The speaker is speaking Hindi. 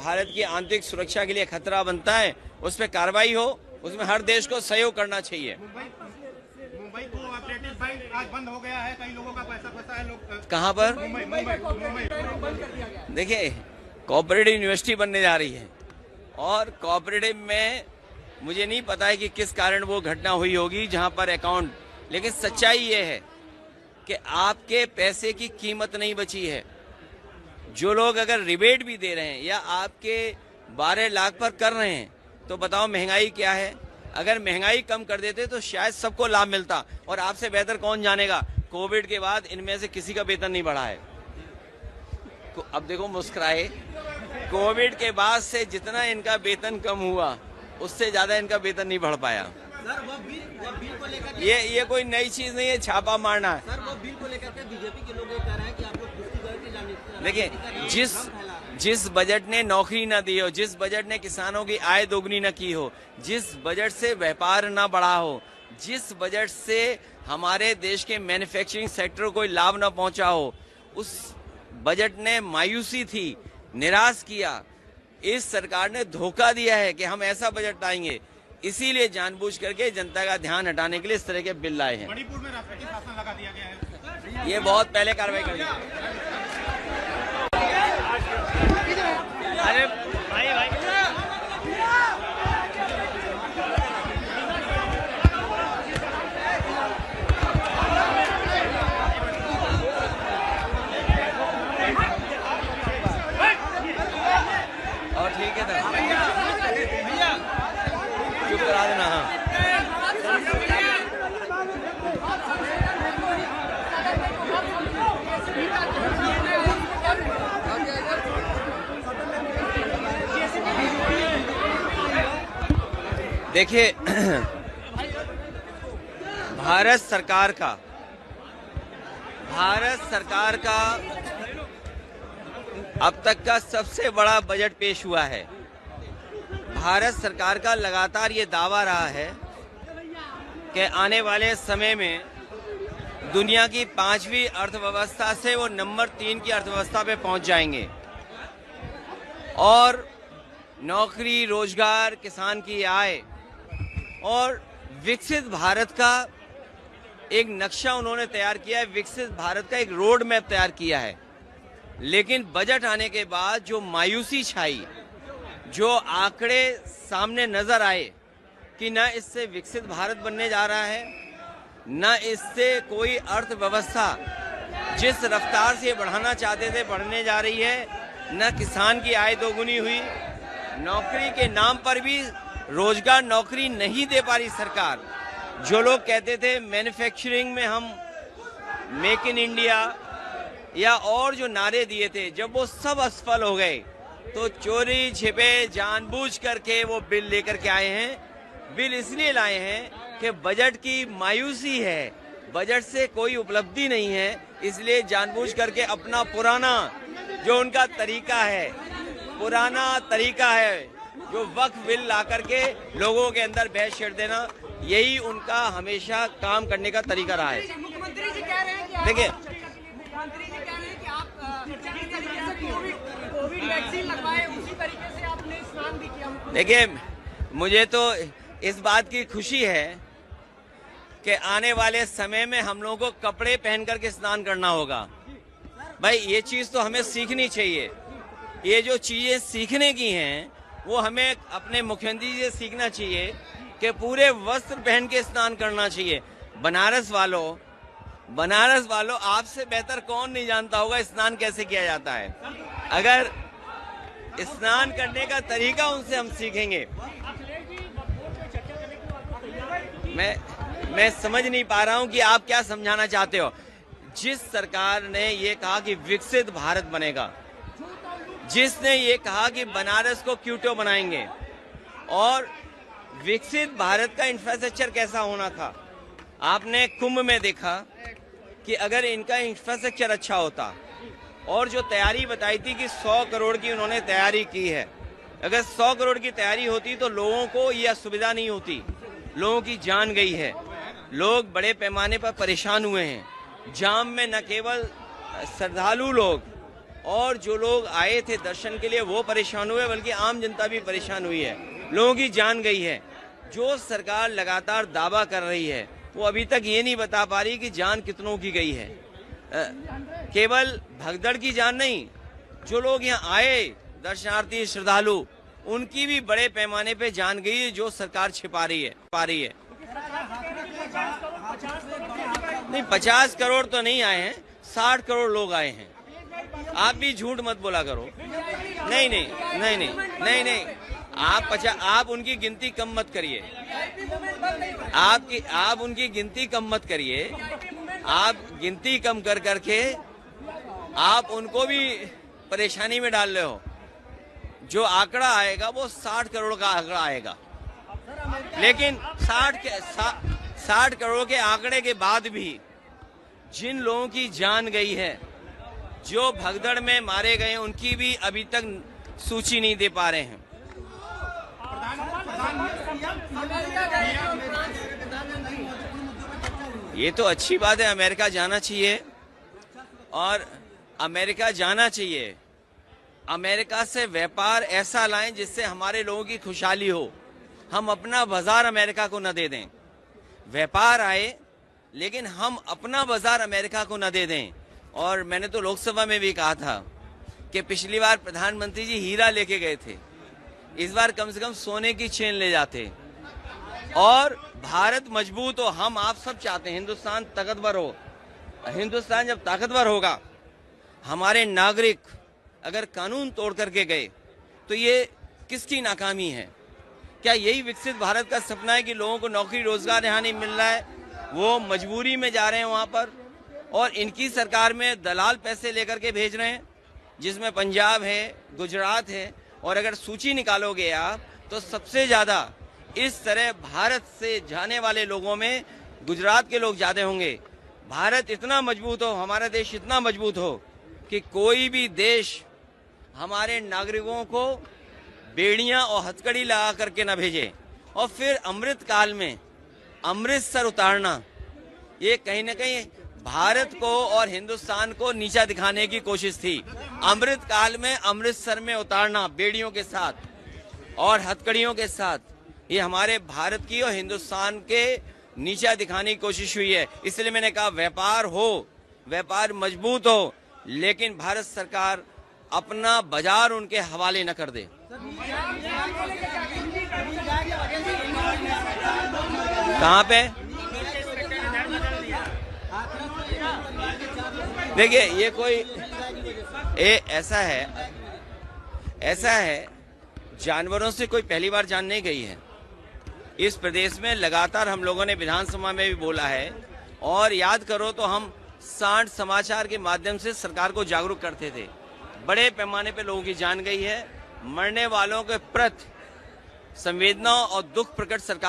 भारत की आंतरिक सुरक्षा के लिए खतरा बनता है उस पर कार्रवाई हो, उसमें हर देश को सहयोग करना चाहिए। मुंबई कोऑपरेटिव बैंक आज बंद हो गया है, कई लोगों का पैसा फंसा है। लोग कहाँ पर? देखिए, कोऑपरेटिव यूनिवर्सिटी बनने जा रही है और कोऑपरेटिव में मुझे नहीं पता है कि किस कारण वो घटना हुई होगी जहां पर अकाउंट, लेकिन सच्चाई ये है कि आपके पैसे की कीमत नहीं बची है। जो लोग अगर रिबेट भी दे रहे हैं या आपके 12 लाख पर कर रहे हैं तो बताओ महंगाई क्या है। अगर महंगाई कम कर देते तो शायद सबको लाभ मिलता, और आपसे बेहतर कौन जानेगा, कोविड के बाद इनमें से किसी का वेतन नहीं बढ़ा है। अब देखो मुस्कुराए, कोविड के बाद से जितना इनका वेतन कम हुआ उससे ज्यादा इनका वेतन नहीं बढ़ पाया। सर वो बिल को लेकर ये कोई नई चीज नहीं है छापा मारना। सर वो बिल को लेकर के बीजेपी के लोग ये कह रहे हैं कि आप लोग देखिए, जिस बजट ने नौकरी न दी हो, जिस बजट ने किसानों की आय दोगुनी न की हो, जिस बजट से व्यापार न बढ़ा हो, जिस बजट से हमारे देश के मैन्युफैक्चरिंग सेक्टर को कोई लाभ न पहुंचा हो, उस बजट ने मायूसी थी, निराश किया। इस सरकार ने धोखा दिया है कि हम ऐसा बजट लाएंगे, इसीलिए जानबूझ करके जनता का ध्यान हटाने के लिए इस तरह के बिल लाए हैं। मणिपुर में राष्ट्रपति शासन लगा दिया गया है, ये बहुत पहले कार्रवाई करी। अरे भाई और ठीक है था, चुप करा देना। हाँ, देखिए, भारत सरकार का अब तक का सबसे बड़ा बजट पेश हुआ है। भारत सरकार का लगातार ये दावा रहा है कि आने वाले समय में दुनिया की 5वीं अर्थव्यवस्था से वो नंबर 3 की अर्थव्यवस्था पे पहुंच जाएंगे, और नौकरी, रोजगार, किसान की आय और विकसित भारत का एक नक्शा उन्होंने तैयार किया है, विकसित भारत का एक रोड मैप तैयार किया है। लेकिन बजट आने के बाद जो मायूसी छाई, जो आंकड़े सामने नजर आए कि न इससे विकसित भारत बनने जा रहा है, न इससे कोई अर्थव्यवस्था जिस रफ्तार से बढ़ाना चाहते थे बढ़ने जा रही है, न किसान की आय दोगुनी हुई, नौकरी के नाम पर भी रोजगार नौकरी नहीं दे पा रही सरकार। जो लोग कहते थे मैन्युफैक्चरिंग में हम मेक इन इंडिया या और जो नारे दिए थे, जब वो सब असफल हो गए तो चोरी छिपे जानबूझ करके वो बिल लेकर के आए हैं। बिल इसलिए लाए हैं कि बजट की मायूसी है, बजट से कोई उपलब्धि नहीं है, इसलिए जानबूझ करके अपना पुराना जो उनका तरीका है, पुराना तरीका है जो वक्फ बिल ला करके लोगों के अंदर बहस छेड़ देना, यही उनका हमेशा काम करने का तरीका रहा है। मुख्यमंत्री जी कह रहे हैं कि देखिए, मुख्यमंत्री जी कह रहे हैं कि आप जिस तरीके से कोविड वैक्सीन लगवाए उसी तरीके से आपने स्नान भी किया। देखिए, मुझे तो इस बात की खुशी है कि आने वाले समय में हम लोगों को कपड़े पहन करके स्नान करना होगा। भाई ये चीज तो हमें सीखनी चाहिए। ये जो चीजें सीखने की हैं वो हमें अपने मुख्यमंत्री जी से सीखना चाहिए कि पूरे वस्त्र पहन के स्नान करना चाहिए। बनारस वालों आपसे बेहतर कौन नहीं जानता होगा स्नान कैसे किया जाता है। अगर स्नान करने का तरीका उनसे हम सीखेंगे। मैं समझ नहीं पा रहा हूं कि आप क्या समझाना चाहते हो। जिस सरकार ने ये कहा कि विकसित भारत बनेगा, जिसने ये कहा कि बनारस को क्यूटो बनाएंगे, और विकसित भारत का इंफ्रास्ट्रक्चर कैसा होना था, आपने कुंभ में देखा कि अगर इनका इंफ्रास्ट्रक्चर अच्छा होता, और जो तैयारी बताई थी कि 100 करोड़ की उन्होंने तैयारी की है, अगर 100 करोड़ की तैयारी होती तो लोगों को यह सुविधा नहीं होती। लोगों की जान गई है, लोग बड़े पैमाने पर परेशान हुए हैं। जाम में न केवल श्रद्धालु लोग, और जो लोग आए थे दर्शन के लिए वो परेशान हुए, बल्कि आम जनता भी परेशान हुई है। लोगों की जान गई है। जो सरकार लगातार दावा कर रही है वो अभी तक ये नहीं बता पा रही कि जान कितनों की गई है। केवल भगदड़ की जान नहीं, जो लोग यहाँ आए दर्शनार्थी श्रद्धालु, उनकी भी बड़े पैमाने पे जान गई है, जो सरकार छिपा रही है। नहीं, 50 करोड़ तो नहीं आए हैं, 60 करोड़ लोग आए हैं। आप भी झूठ मत बोला करो। नहीं, आप उनकी गिनती कम मत करिए। आप उनकी गिनती कम मत करिए। आप गिनती कम कर करके आप उनको भी परेशानी में डाल रहे हो। जो आंकड़ा आएगा वो 60 करोड़ का आंकड़ा आएगा, लेकिन 60 करोड़ के आंकड़े के बाद भी जिन लोगों की जान गई है, जो भगदड़ में मारे गए, उनकी भी अभी तक सूची नहीं दे पा रहे हैं। ये तो अच्छी बात है, अमेरिका जाना चाहिए और अमेरिका जाना चाहिए। अमेरिका से व्यापार ऐसा लाएं जिससे हमारे लोगों की खुशहाली हो। हम अपना बाजार अमेरिका को न दे दें। व्यापार आए, लेकिन हम अपना बाजार अमेरिका को न दे दें। और मैंने तो लोकसभा में भी कहा था कि पिछली बार प्रधानमंत्री जी हीरा लेके गए थे, इस बार कम से कम सोने की चेन ले जाते और भारत मजबूत हो। हम आप सब चाहते हैं हिंदुस्तान ताकतवर हो। हिंदुस्तान जब ताकतवर होगा, हमारे नागरिक अगर कानून तोड़ करके गए तो ये किसकी नाकामी है? क्या यही विकसित भारत का सपना है कि लोगों को नौकरी रोजगार यहाँ नहीं मिल रहा है, वो मजबूरी में जा रहे हैं वहां पर, और इनकी सरकार में दलाल पैसे लेकर के भेज रहे हैं, जिसमें पंजाब है, गुजरात है। और अगर सूची निकालोगे आप तो सबसे ज्यादा इस तरह भारत से जाने वाले लोगों में गुजरात के लोग ज्यादा होंगे। भारत इतना मजबूत हो, हमारा देश इतना मजबूत हो कि कोई भी देश हमारे नागरिकों को बेड़ियां और हथकड़ी लगा करके न भेजे। और फिर अमृत काल में अमृतसर उतारना, ये कहीं न कहीं भारत को और हिंदुस्तान को नीचा दिखाने की कोशिश थी। अमृत काल में अमृतसर में उतारना बेड़ियों के साथ और हथकड़ियों के साथ, ये हमारे भारत की और हिंदुस्तान के नीचा दिखाने की कोशिश हुई है। इसलिए मैंने कहा व्यापार हो, व्यापार मजबूत हो, लेकिन भारत सरकार अपना बाजार उनके हवाले न कर दे। कहाँ पे? देखिए, ये कोई ऐसा है जानवरों से कोई पहली बार जान नहीं गई है। इस प्रदेश में लगातार हम लोगों ने विधानसभा में भी बोला है, और याद करो तो हम 60 समाचार के माध्यम से सरकार को जागरूक करते थे। बड़े पैमाने पे लोगों की जान गई है। मरने वालों के प्रति संवेदना और दुख प्रकट सरकार